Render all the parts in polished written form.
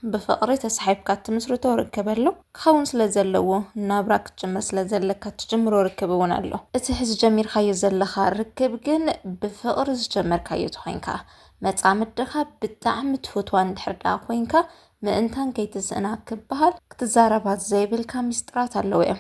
بفقري تسحيبك تمسرتو ركبلو كخون سلازلو نابراك تجمر سلازلك تجمرو ركبون له اتحز جمير خاي زلخا ركب جن بفقر جمر كايو تخوينكا متعمدخا بتعم تفوتوان دحردا خوينكا ما انتان كيتسنا كبهال كتزاربات زيبل كاميسترات اللوئم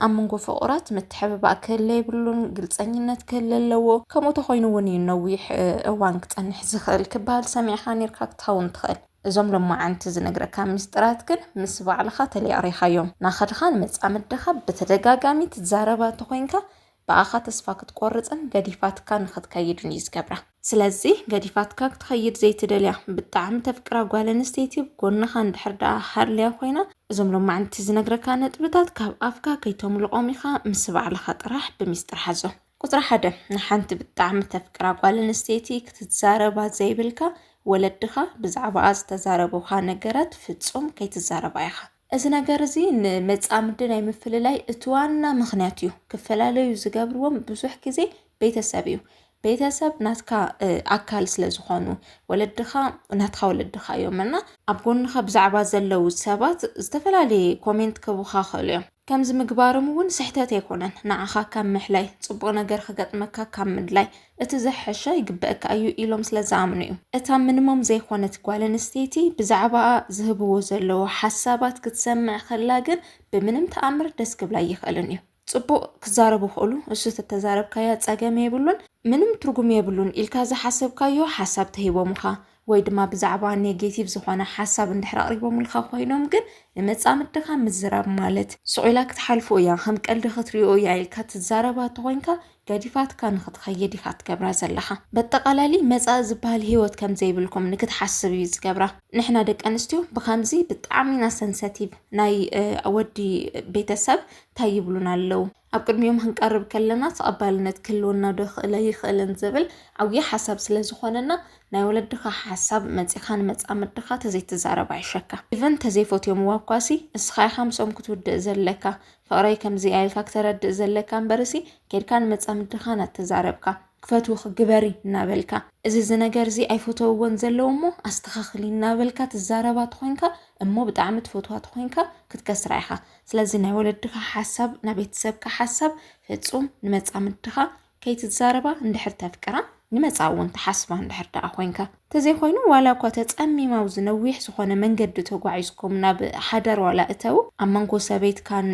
أمونغو فقرات متحبب أكل يبلون قلصانينات كل لو كمو تخوينو ينويح اوان كتنح زخل كبهال سامع خانير كاك تخون تخل زوم لما عنت زنقرا كاميسترات كن مسبع لخات اللي أريخا يوم ناخد خان متعمدخا بتدقاقامي تتزاربات خوينكا بآخا تسفاك تقورزن قديفاتكا نخد كايدن يزقبرا سلازي قديفاتكا تخيد زي تدليا بالتعم تفكرا قوالا نستيتي بقولنا خان دحردا حرليا خوينا زوم لما عنت زنقرا كانت بتات كاب أفكا كيتوم لقوميخا مسبع لخات راح بميستر حزو قطرة حدا نحانت بالتعم تفكرا قوالا نستيتي كتتزاربات زي بلكا ولدخا بزعبا تزاربوخا نقرات فتصوم كي تزاربا يخا እዚ ነገር እዚ ንመጻምድ ናይ ምፍልላይ እትዋና ምኽንያት እዩ ክፈላለዩ ዝገብርዎም ብዙሕ ግዜ ቤተሰብ እዩ ቤተሰብ ናትካ ኣካል ስለ ዝኾኑ ወለድኻ ናትካ ወለድኻ እዮምና ኣብ ጎንኻ ብዛዕባ ዘለው ሰባት ዝተፈላለዩ ኮሜንት ክቡኻ ኸሉ እዮም ከምዚ ምግባሮም እውን ስሕተት ኣይኮነን ንዓኻ ካብ ምሕላይ ጽቡቕ ነገር ክገጥመካ ካብ ምድላይ እቲ ዘሐሸ ይግበአካ እዩ ኢሎም ስለዝኣምኑ እዩ እታ ምንሞም ዘይኮነት ጓል ኣንስተይቲ ብዛዕባ ዝህብዎ ዘለው ሓሳባት ክትሰምዕ ከላ ግን ብምንም ተኣምር ደስ ክብላ ይኽእልን እዩ ጽቡቕ ክዛረቡ ኽእሉ እሱ ተተዛረብካያ ፀገም የብሉን ምንም ትርጉም የብሉን ኢልካ ዝሓሰብካዮ ሓሳብ ተሂቦምካ ወይ ድማ ብዛዕባ ኔጌቲቭ ዝኾነ ሓሳብ እንድሕር ኣቕሪቦምልካ ኮይኖም ግን ንመጻምድኻ ምዝራብ ማለት ስቑኢላ ክትሓልፎ እያ ከም ቀልዲ ክትሪኦ እያ ኢልካ ትዛረባ ተኾይንካ ገዲፋትካ ንኽትኸይድ ኢኻ ትገብራ ዘለኻ በጠቓላሊ መጻእ ዝበሃል ህይወት ከም ዘይብልኩም ንክትሓስብ እዩ ዝገብራ ንሕና ደቂ ኣንስትዮ ብከምዚ ብጣዕሚና ሰንሰቲቭ ናይ ወዲ ቤተሰብ እንታይ ይብሉና ኣለው ኣብ ቅድሚዮም ክንቀርብ ከለና ተቐባልነት ክህልወና ዶ ይኽእልን ዝብል ዓብዪ ሓሳብ ስለ ዝኾነና ናይ ወለድኻ ሓሳብ መፂኻን መጻምድኻ ተዘይትዛረባ ይሸካ ኢቨን ተዘይፈትዮም ዋኳሲ እስኻ ኢኻ ምስኦም ክትውድእ ዘለካ ፍቕረይ ከምዚ ኢልካ ክትረድእ ዘለካ እምበርሲ ከድካን መጻምድኻ ናተዛረብካ ክፈትው ክግበሪ እናበልካ እዚ ነገር እዚ ኣይፈተውዎን ዘለው እሞ ኣስተኻኽሊ እናበልካ ትዛረባ ትኾይንካ እሞ ብጣዕሚ ትፈትዋ ትኾይንካ ክትከስራ ኢኻ ስለዚ ናይ ወለድኻ ሓሳብ ናይ ቤተሰብካ ሓሳብ ፍጹም ንመጻምድኻ ከይትዛረባ እንድሕር ተፍቅራ ንመጻእ እውን ተሓስባ እንድሕር ደኣ ኮይንካ ተዘይኮይኑ ዋላ እኳ ተጸሚማው ዝነዊሕ ዝኾነ መንገዲ ተጓዒዝኩም ናብ ሓዳር ዋላ እተው ኣብ መንጎ ሰበይትካን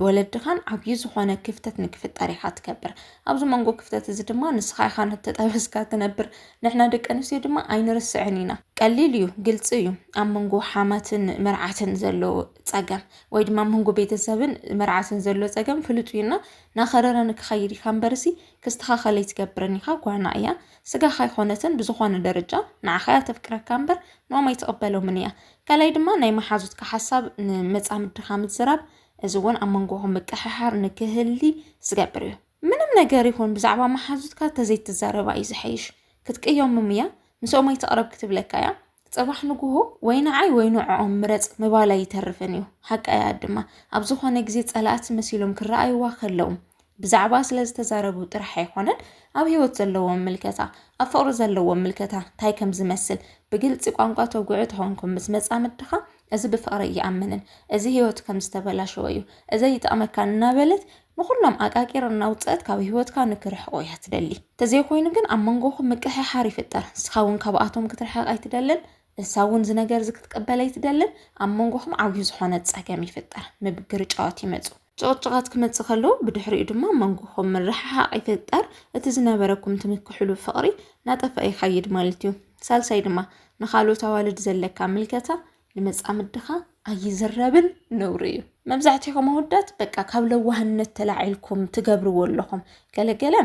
ወለድኻን ዓብዪ ዝኾነ ክፍተት ንክፍጠር ኢኻ ትገብር ኣብዚ መንጎ ክፍተት እዚ ድማ ንስኻ ኢኻ ነተጠበስካ ትነብር ንሕና ደቂ ኣንስትዮ ድማ ኣይንርስዕን ኢና ቀሊል እዩ ግልፂ እዩ ኣብ መንጎ ሓማትን መርዓትን ዘሎ ፀገም ወይ ድማ መንጎ ቤተሰብን መርዓትን ዘሎ ፀገም ፍሉጥ እዩና ናኸረረ ንክኸይድ ኢኻ እምበርሲ ክስተኻኸለይ ትገብርን ኢኻ ጓና እያ ስጋኻ ይኾነትን ብዝኾነ ደረጃ ንዓኸያ ተፍቅረካ እምበር ንኦም ኣይትቕበሎምን እያ ካልኣይ ድማ ናይ መሓዙትካ ሓሳብ ንመጻምድኻ ምዝራብ እዚ እውን ኣብ መንጎኹም ምቅሕሓር ንክህሊ ዝገብር እዩ ምንም ነገር ይኹን ብዛዕባ መሓዙትካ ተዘይትዛረባ እዩ ዝሐይሽ ክትቅዮምም እያ ምስኦም ኣይተቕረብ ክትብለካ እያ ጽባሕ ንጉሆ ወይ ንዓይ ወይ ንዕኦም ምረፅ ምባላ ይተርፍን እዩ ሓቀያ ድማ ኣብ ዝኾነ ግዜ ጸላእት መሲሎም ክረኣይዋ ከለዉ ብዛዕባ ስለ ዝተዛረቡ ጥራሕ ኣይኮነን ኣብ ህይወት ዘለዎም ምልከታ ኣብ ፍቕሪ ዘለዎም ምልከታ እንታይ ከም ዝመስል ብግልፂ ቋንቋ ተጉዑ ትኾንኩም ምስ መጻምድኻ እዚ ብፍቕሪ ይኣምንን እዚ ህይወት ከም ዝተበላሸወ እዩ እዚ ይጠቕመካ እናበለት ንኹሎም ኣቃቂር እናውፅአት ካብ ህይወትካ ንክርሕቆ እያ ትደሊ ተዘይኮይኑ ግን ኣብ መንጎኹም ምቅሕሓር ይፍጠር ንስኻ እውን ካብኣቶም ክትርሕቕ ኣይትደልን እሳ እውን እዚ ነገር እዚ ክትቀበል ኣይትደልን ኣብ መንጎኹም ዓብዪ ዝኾነ ፀገም ይፍጠር ምብግር ጨዋት ይመፁ ጭቕጭቓት ክመፅእ ከለዉ ብድሕሪኡ ድማ መንጎኹም ምርሕሓቕ ይፍጠር እቲ ዝነበረኩም ትምክሕሉ ፍቕሪ ናጠፍአ ይኸይድ ማለት እዩ ሳልሳይ ድማ ንኻልኦት ኣዋልድ ዘለካ ምልከታ ንመጻምድኻ ኣይዝረብን ነውሪ እዩ መብዛሕትኹም ኣወዳት በቃ ካብ ለዋህነት ተላዒልኩም ትገብርዎ ኣለኹም ገለገለ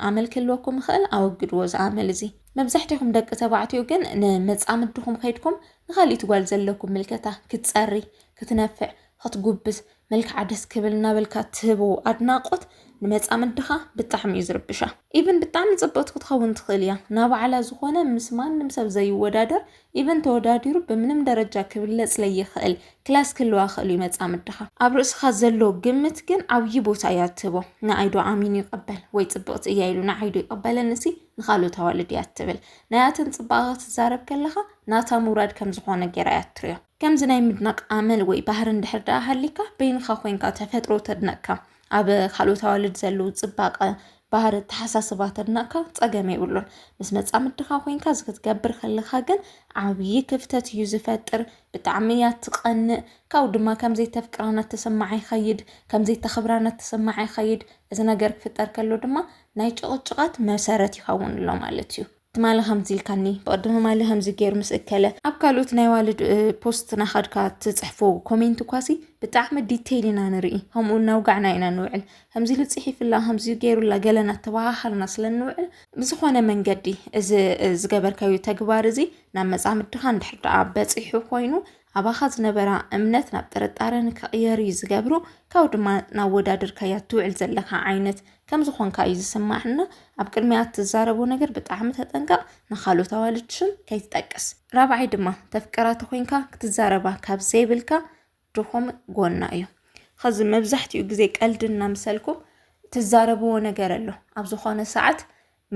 ኣመል ክህልወኩም ይኽእል ኣወግድዎ ዝኣመል እዚ መብዛሕትኹም ደቂ ተባዕትዮ ግን ንመጻምድኹም ከይድኩም ንኻሊእ ጓል ዘለኩም ምልከታ ክትፀሪ ክትነፍዕ ክትጉብዝ መልክዓ ደስ ክብልና በልካ ትህቦ አድናቆት ንመጻምድኻ ብጣዕሚ ይዝርብሻ ኢቭን ብጣዕሚ ጽብቕት ክትኸውን ትኽእል እያ ናብ ባዕላ ዝኾነ ምስ ማንም ሰብ ዘይወዳደር ኢቭን ተወዳዲሩ ብምንም ደረጃ ክብለጽ ለይኽእል ክላስ ክልዋ ክእሉ ይመጻምድኻ ኣብ ርእስኻ ዘሎ ግምት ግን ዓብይ ቦታ እያ ትህቦ ንዓይዶ ኣሚን ይቕበል ወይ ጽብቕት እያ ኢሉ ንዓይዶ ይቕበለንሲ ንኻልኦት ኣዋልድ እያ ትብል ናያትን ጽባቐ ትዛረብ ከለኻ ናታ ምውራድ ከም ዝኾነ ጌራ እያ ትርዮ ከምዚ ናይ ምድናቕ ኣመል ወይ ባህሪ እንድሕር ደኣ ሃሊካ በይንኻ ኮይንካ ተፈጥሮ ተድነቕካ ኣብ ካልኦት ኣዋልድ ዘለው ጽባቐ ባህሪ ተሓሳስባት ተድነቕካ ፀገም የብሉን ምስ መጻምድኻ ኮይንካ ዝክትገብር ከለኻ ግን ዓብይ ክፍተት እዩ ዝፈጥር ብጣዕሚ እያ ትቐንእ ካብኡ ድማ ከምዘይ ተፍቅራና ተሰማዓይ ኸይድ ከምዘይ ተኽብራና ተሰማዓይ ኸይድ እዚ ነገር ክፍጠር ከሎ ድማ ናይ ጭቕጭቓት መሰረት ይኸውን ኣሎ ማለት እዩ ትማለ ከምዚ ኢልካኒ በቅድመ ማለ ከምዚ ገይሩ ምስ እከለ ኣብ ካልኦት ናይ ዋልድ ፖስት ናኸድካ ትጽሕፎ ኮሜንት ኳሲ ብጣዕሚ ዲቴይል ኢና ንርኢ ከምኡ ናውጋዕና ኢና ንውዕል ከምዚ ኢሉ ጽሒፍላ ከምዚ ገይሩላ ገለና ተባሃልና ስለንውዕል ብዝኾነ መንገዲ እዚ ዝገበርካዮ ተግባር እዚ ናብ መጻምድኻ እንድሕር ደኣ በፂሑ ኮይኑ ኣባኻ ዝነበራ እምነት ናብ ጥርጣረ ንክቕየር እዩ ዝገብሩ ካብኡ ድማ ናብ ወዳድርካያ ትውዕል ዘለካ ዓይነት ከም ዝኾንካ እዩ ዝስማዕና ኣብ ቅድሚያ ትዛረቦ ነገር ብጣዕሚ ተጠንቀቕ ንኻልኦት ኣዋልድሽን ከይትጠቅስ ራብዓይ ድማ ተፍቅራተ ኮይንካ ክትዛረባ ካብ ዘይብልካ ድኹም ጎና እዩ ኸዚ መብዛሕትኡ ግዜ ቀልድና ምሰልኩም ትዛረብዎ ነገር ኣሎ ኣብ ዝኾነ ሰዓት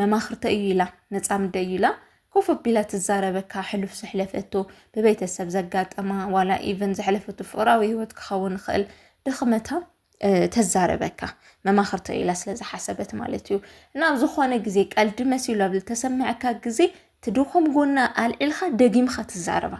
መማኽርተ እዩ ኢላ ነጻምደ እዩ ኢላ كوف بلا تزاربك حلف سحلفته ببيتسب زقاطما ولا ايفن زحلفته فقراوي وتخون خل دخمتها تزاربك ما خرت الى سلاز حسبت مالتيو نا زخونه غزي قلد مسيلو ابل تسمعك غزي تدخم غنا الالخا دغيمخ تزاربا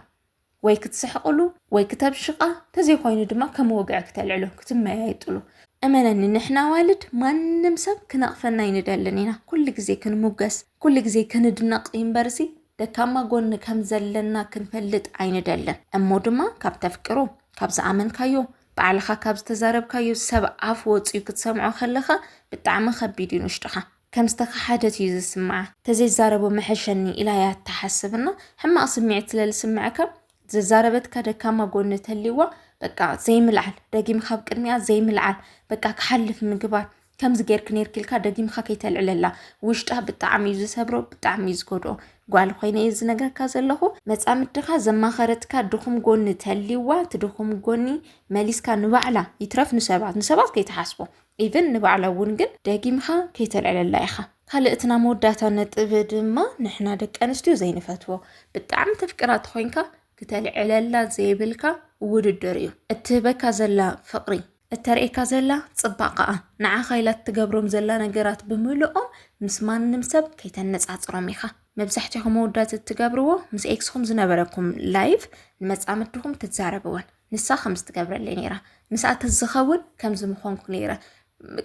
ወይ ክትስሕقሉ ወይ ክትብሽቃ ተዘይ ኮይኑ ድማ ከም ወግዕክ ተልዕሉ ክትመያይጥሉ أمانني نحنا والد ما نمسب كنقفنا يندلن هنا كل جزء كن موجس كل جزء كن دنق ينبرسي ده كما قلنا كم زلنا كنفلت عين دلن أما دما كاب تفكرو كاب زعمن كايو بعلخا كاب تزارب كايو سبع عفوت يكتسمعوا خلخا بتعم خبيدين وشتخا كم استخ حاجة يز السمعة تزي زاربو محشني إلى تحسبنا هم أسمعت للسمعك زاربت كده كما قلنا تليوا بقى زي ملعل دقيم خاب قدميا زي ملعل بقى كحلف مقبار كم زغير كنير كلكا دقيم خا كيتلعللا وشطها بطعم يزسبرو بطعم يزغدو قال خوينا يز ነገር ካዘለኹ መጻምድኻ ዘማኸረትካ ድኹም ጎኒ ተሊዋ ትድኹም ጎኒ መሊስካ ንባዕላ ይትረፍ ንሰባት ከይተሓስቦ ኢቭን ንባዕላ እውን ግን ደጊምኻ ከይተልዕለላ ኢኻ ካልእትና መወዳታ ነጥብ ድማ ንሕና ደቂ ኣንስትዮ ዘይንፈትዎ ብጣዕሚ ተፍቅራት ኮይንካ ክትልዕለላ ዘይብልካ ውድድር እዩ እትበካ ዘላ ፍቅሪ እተርእካ ዘላ ጽባቐ ንዓኻ ኢላ ትገብሮም ዘላ ነገራት ብምልኦም ምስ ማንም ሰብ ከይተነጻጽሮም ኢኻ መብዛሕትኩም መወዳት ትገብርዎ ምስ ኤክስኩም ዝነበረኩም ላይቭ ንመጻምድኩም ትዛረብዎን ንሳ ከምስ ትገብረለይ ነይራ ምስኣተ ዝኸውን ከምዝ ምኾንኩ ነይራ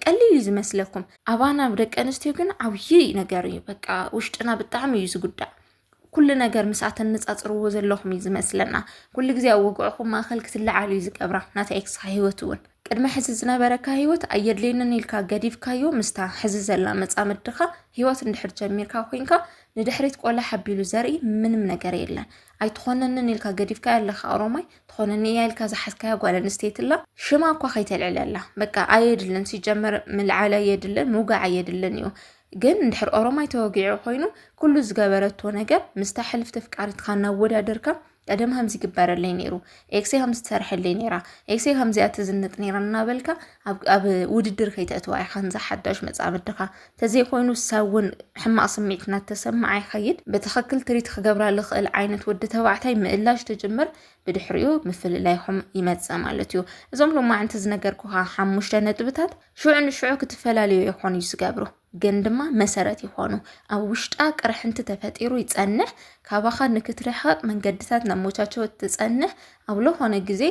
ቀሊል ዝመስለኩም ኣባና ብደቂ ኣንስትዮ ግን ዓብይ ነገር እዩ በቃ ውሽጥና ብጣዕሚ እዩ ዝጉዳእ كل ነገር مساعتن نጻጽርዎ ዘለኹም ይዝመስለና كل ግዜ ኣወግዕኹም ማእኸል ክትልዓሉ ይዝቀብራ ናታ ኤክስ ህይወቱን ቅድመ ሕዚ ዝነበረካ ህይወት ኣየድለይንን ኢልካ ገዲፍካዮ ምስታ ሕዚ ዘላ መጻምድኻ ህይወት እንድሕር ጀሚርካ ኮይንካ ንድሕሪት ቆላ ሓቢሉ ዘርኢ ምንም ነገር የለን ኣይትኾነንን ኢልካ ገዲፍካ ያለኻ ኦሮማይ ትኾነኒ ኢልካ ዝሓስካያ ጓል ኣንስተይትላ ሽማ እኳ ከይተልዕለላ በቃ ኣየድልን ሲጀመር ምልዓላ የድልን ሙጋዕ የድልን እዩ ግን እንድሕር ኦሮማይ ተወጊዑ ኮይኑ ኩሉ ዝገበረቶ ነገር ምስተሕልፍ ተፍቃሪትካ ናወዳደርካ ቀደም همزي ግባረለይ ነይሩ ኤክሴ همز ተሰርሐለይ ነይራ ኤክሴ همزي ኣትዝንጥ ነይራና በልካ ኣብ ውድድር ከይተእትዋ ኢኻ ንዝሓዳሽ መጻምድኻ ተዘይ ኮይኑ ሳውን ሕማቕ ስምዒትና ተሰማዓይ ኸይድ በተኸክል ትሪት ክገብራ ልኽእል ዓይነት ወዲ ተባዕታይ ምእላሽ ተጀምር ብድሕሪኡ ምፍልላይኹም ይመጽእ ማለት እዩ እዞም ሎማዓንቲ ዝነገርኩኻ 5 ነጥብታት ሽዑ ንሽዑ ክትፈላለዩ ይኾኑ ይዝገብሩ ግን ድማ መሰረት ይኾኑ ኣብ ውሽጣ ቅርሕንቲ ተፈጢሩ ይጸንሕ ካባኻ ንክትረሕቕ መንገድታት ናሞቻቸው ትጸንሕ ኣብ ለኾነ ግዜ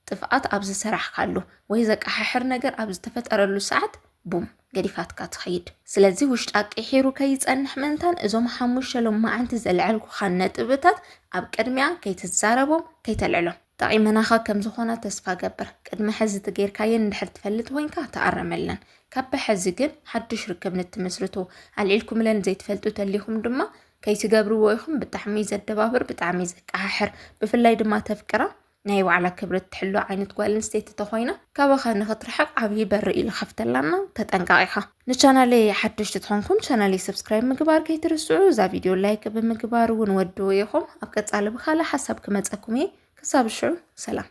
ጥፍኣት ኣብ ዝሰራሕካሉ ወይ ዘቀሓሕር ነገር ኣብ ዝተፈጠረሉ ሰዓት ቡም ገዲፋትካ ትኸይድ ስለዚ ውሽጣ ቅሒሩ ከይጸንሕ ምንታን እዞም 5 ሎማዓንቲ ዘልዕልኩኻ ነጥብታት ኣብ ቅድሚያ ከይትዛረቦም ከይተልዕሎም طعيمناخا كم زخونا تسفا قبر قد ما حزت غير كاين ندحر تفلت وين كا تعرملن كاب حزقن حدش ركبنا تمسرتو عليلكم لن زي تفلتو تليهم دما كي تقابروا ويخم بتحميز الدبابر بتعميز كاحر بفلاي دما تفكرة ናይ ባዕላ ክብረት ትሕሎ ዓይነት ጓል ኣንስተይቲ ተኾይና ካባኻ ንኽትርሕቕ ዓብዪ በሪ ኢሉ ከፍተላና ተጠንቃቂኻ። ንቻናለይ ሓድሽቲ ትኾንኩም ቻናለይ ሰብስክራይብ ምግባር ከይትርስዑ፣ እዛ ቪድዮ ላይክ ብምግባር እውን ወድዎ ኢኹም። ኣብ ቀጻሊ ብኻልእ ሓሳብ ክመፀኩም እየ። ክሳብ ሽዑ ሰላም።